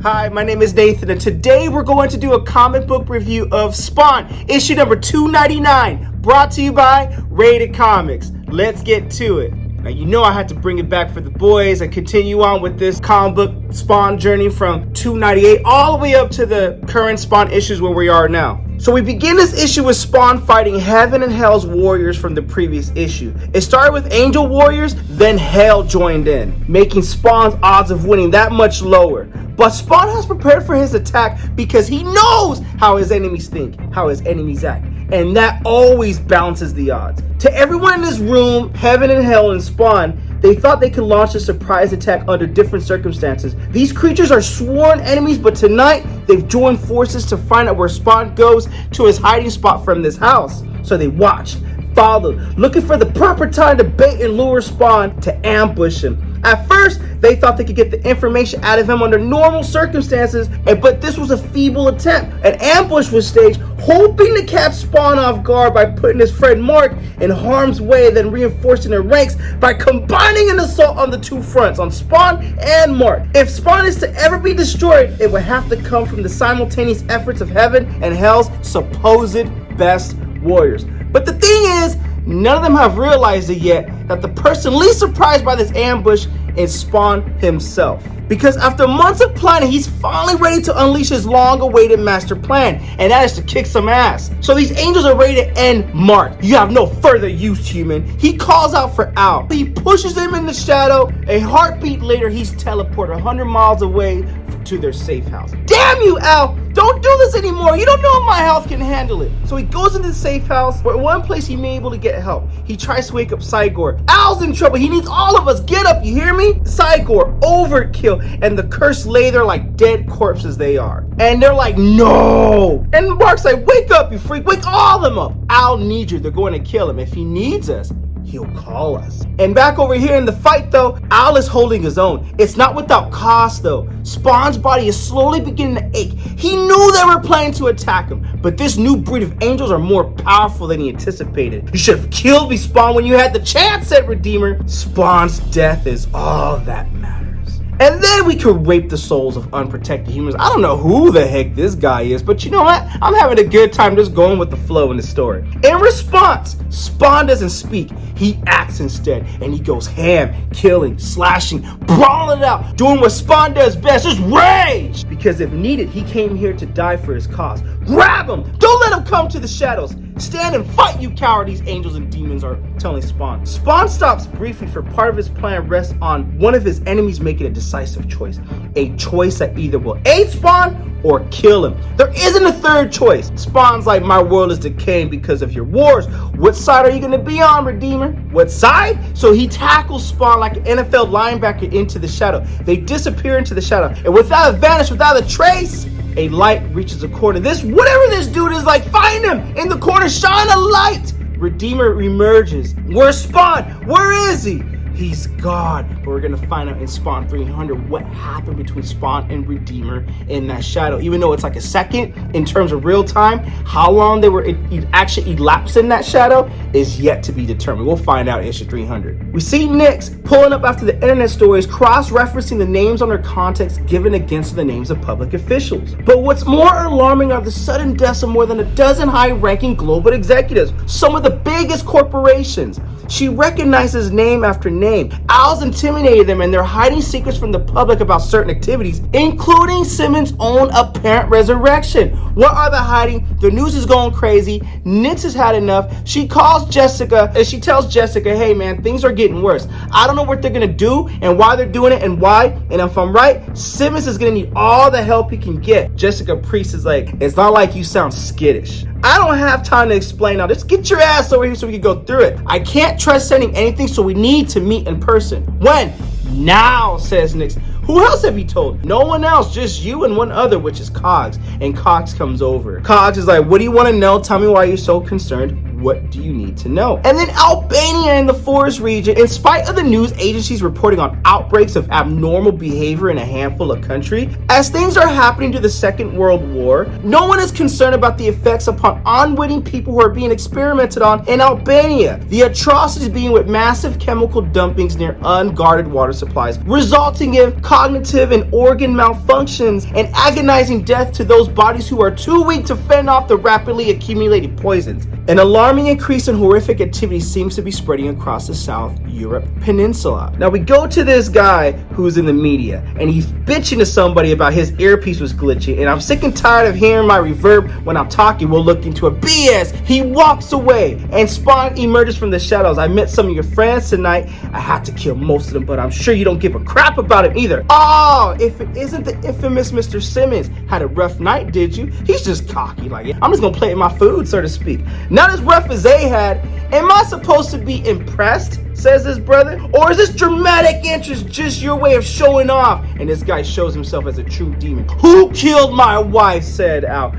Hi, my name is Nathan, and today we're going to do a comic book review of Spawn, issue number 299, brought to you by RatedComics. Let's get to it. Now, you know I had to bring it back for the boys and continue on with this comic book Spawn journey from 298 all the way up to the current Spawn issues where we are now. So we begin this issue with Spawn fighting Heaven and Hell's warriors from the previous issue. It started with Angel warriors, then Hell joined in, making Spawn's odds of winning that much lower. But Spawn has prepared for his attack because he knows how his enemies think, how his enemies act, and that always balances the odds. To everyone in this room, Heaven and Hell and Spawn, they thought they could launch a surprise attack under different circumstances. These creatures are sworn enemies, but tonight they've joined forces to find out where Spawn goes to his hiding spot from this house. So they watched, followed, looking for the proper time to bait and lure Spawn to ambush him. At first, they thought they could get the information out of him under normal circumstances, but this was a feeble attempt. An ambush was staged, hoping to catch Spawn off guard by putting his friend Mark in harm's way, then reinforcing their ranks by combining an assault on the two fronts, on Spawn and Mark. If Spawn is to ever be destroyed, it would have to come from the simultaneous efforts of Heaven and Hell's supposed best warriors. But the thing is, none of them have realized it yet that the person least surprised by this ambush is Spawn himself. Because after months of planning, he's finally ready to unleash his long-awaited master plan, and that is to kick some ass. So these angels are ready to end Mark. You have no further use, human. He calls out for Al. He pushes him in the shadow. A heartbeat later, he's teleported 100 miles away to their safe house. Damn you, Al! Don't do this anymore. You don't know if my health can handle it. So he goes into the safe house, where one place he may be able to get help. He tries to wake up Cygor. Al's in trouble. He needs all of us. Get up, you hear me? Cygor, overkill, and the cursed lay there like dead corpses they are. And they're like, no! And Mark's like, wake up, you freak. Wake all of them up. Al needs you. They're going to kill him. If he needs us, he'll call us. And back over here in the fight though, Al is holding his own. It's not without cost though. Spawn's body is slowly beginning to ache. He knew they were planning to attack him, but this new breed of angels are more powerful than he anticipated. You should have killed me, Spawn, when you had the chance, said Redeemer. Spawn's death is all that matters. And then we could rape the souls of unprotected humans. I don't know who the heck this guy is, but you know what? I'm having a good time just going with the flow in the story. In response, Spawn doesn't speak. He acts instead, and he goes ham, killing, slashing, brawling it out, doing what Spawn does best, just rage! Because if needed, he came here to die for his cause. Grab him! Don't let him come to the shadows! Stand and fight, you coward, these angels and demons are telling Spawn. Spawn stops briefly, for part of his plan rests on one of his enemies making a decisive choice. A choice that either will aid Spawn or kill him. There isn't a third choice. Spawn's like, my world is decaying because of your wars. What side are you going to be on, Redeemer? What side? So he tackles Spawn like an NFL linebacker into the shadow. They disappear into the shadow, and without a vanish, without a trace, a light reaches a corner. Whatever this dude is like, find him in the corner, shine a light. Redeemer emerges. Where's Spawn? Where is he? He's gone. But we're gonna find out in Spawn 300 what happened between Spawn and Redeemer in that shadow. Even though it's like a second in terms of real time, how long they were actually elapsed in that shadow is yet to be determined. We'll find out in issue 300. We see Nyx pulling up after the internet stories, cross-referencing the names on their contacts given against the names of public officials. But what's more alarming are the sudden deaths of more than a dozen high-ranking global executives, some of the biggest corporations. She recognizes name after name. Al's intimidated them, and they're hiding secrets from the public about certain activities, including Simmons' own apparent resurrection. What are they hiding? The news is going crazy. Nyx has had enough. She calls Jessica, and she tells Jessica, hey man, things are getting worse. I don't know what they're gonna do and why they're doing it and why. And if I'm right, Simmons is gonna need all the help he can get. Jessica Priest is like, it's not like you sound skittish. I don't have time to explain now. Just get your ass over here so we can go through it. I can't trust sending anything, so we need to meet in person. When? Now, says Nyx. Who else have you told? No one else, just you and one other, which is Cogs. And Cogs comes over. Cogs is like, what do you want to know? Tell me why you're so concerned. What do you need to know? And then Albania in the forest region. In spite of the news agencies reporting on outbreaks of abnormal behavior in a handful of countries, as things are happening to the Second World War, no one is concerned about the effects upon unwitting people who are being experimented on in Albania. The atrocities being with massive chemical dumpings near unguarded water supplies, resulting in cognitive and organ malfunctions and agonizing death to those bodies who are too weak to fend off the rapidly accumulating poisons. An alarming increase in horrific activity seems to be spreading across the South Europe Peninsula. Now we go to this guy who's in the media, and he's bitching to somebody about his earpiece was glitchy, and I'm sick and tired of hearing my reverb when I'm talking. We'll look into a BS. He walks away, and Spawn emerges from the shadows. I met some of your friends tonight. I had to kill most of them, but I'm sure you don't give a crap about it either. Oh, if it isn't the infamous Mr. Simmons. Had a rough night, did you? He's just cocky, like, I'm just gonna play my food, so to speak. Not as rough as they had. Am I supposed to be impressed, says his brother? Or is this dramatic interest just your way of showing off? And this guy shows himself as a true demon. Who killed my wife, said Al.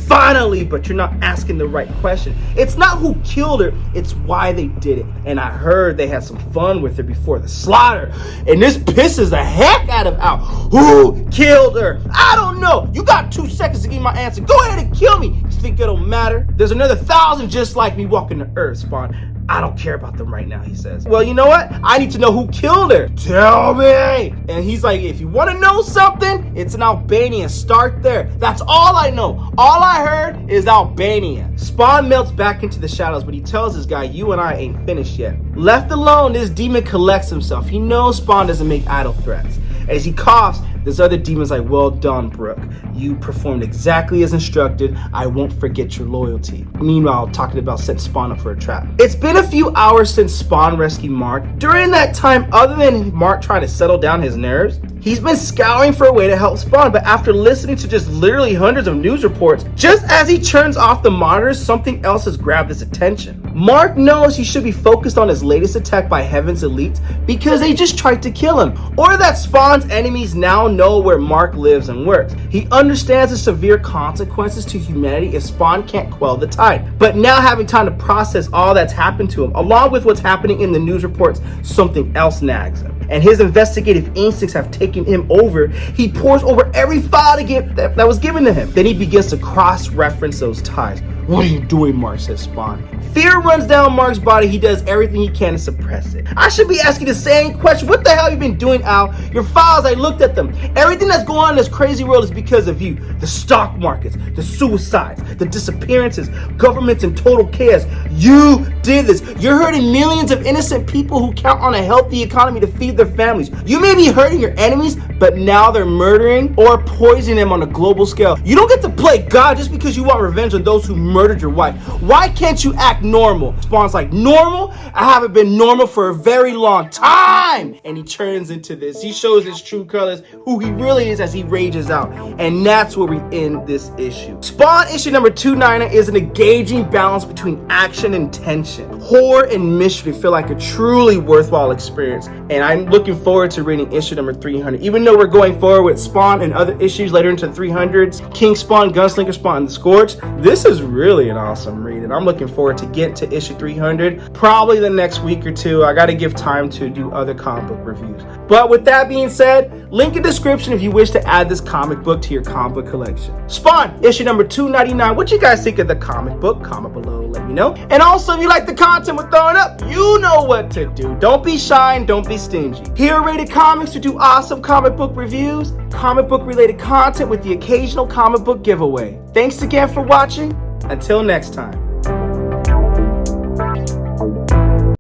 Finally, but you're not asking the right question. It's not who killed her, it's why they did it. And I heard they had some fun with her before the slaughter. And this pisses the heck out of Al. Who killed her? I don't know. You got 2 seconds to give me my answer. Go ahead and kill me. You think it'll matter? There's another 1,000 just like me walking the earth, Spawn. I don't care about them right now, he says. Well, you know what? I need to know who killed her. Tell me. And he's like, if you want to know something, it's in Albania. Start there. That's all I know. All I heard is Albania. Spawn melts back into the shadows, but he tells this guy, you and I ain't finished yet. Left alone, this demon collects himself. He knows Spawn doesn't make idle threats. As he coughs, this other demon's like, well done, Brooke. You performed exactly as instructed. I won't forget your loyalty. Meanwhile, talking about setting Spawn up for a trap. It's been a few hours since Spawn rescued Mark. During that time, other than Mark trying to settle down his nerves, he's been scouring for a way to help Spawn, but after listening to just literally hundreds of news reports, just as he turns off the monitors, something else has grabbed his attention. Mark knows he should be focused on his latest attack by Heaven's elites because they just tried to kill him, or that Spawn's enemies now know where Mark lives and works. He understands the severe consequences to humanity if Spawn can't quell the tide, but now having time to process all that's happened to him, along with what's happening in the news reports, something else nags him. And his investigative instincts have taken him over. He pores over every file that was given to him. Then he begins to cross-reference those ties. What are you doing, Mark, says Spawn. Fear runs down Mark's body. He does everything he can to suppress it. I should be asking the same question. What the hell have you been doing, Al? Your files, I looked at them. Everything that's going on in this crazy world is because of you. The stock markets, the suicides, the disappearances, governments in total chaos. You did this. You're hurting millions of innocent people who count on a healthy economy to feed their families. You may be hurting your enemies, but now they're murdering or poisoning them on a global scale. You don't get to play God just because you want revenge on those who murdered your wife. Why can't you act normal? Spawn's like, normal? I haven't been normal for a very long time. And he turns into this. He shows his true colors, who he really is, as he rages out. And that's where we end this issue. Spawn issue number 299 is an engaging balance between action and tension. Horror and mystery feel like a truly worthwhile experience. And I'm looking forward to reading issue number 300. Even though we're going forward with Spawn and other issues later into the 300s, King Spawn, Gunslinger Spawn, and the Scourge, this is really an awesome read. And I'm looking forward to get to issue 300 probably the next week or two. I got to give time to do other comic book reviews. But with that being said, link in description if you wish to add this comic book to your comic book collection. Spawn issue number 299. What you guys think of the comic book? Comment below, let me know. And also, if you like the content we're throwing up, you know what to do. Don't be shy and don't be stingy. Here at Rated Comics, we do awesome comic book reviews, comic book related content with the occasional comic book giveaway. Thanks again for watching. Until next time.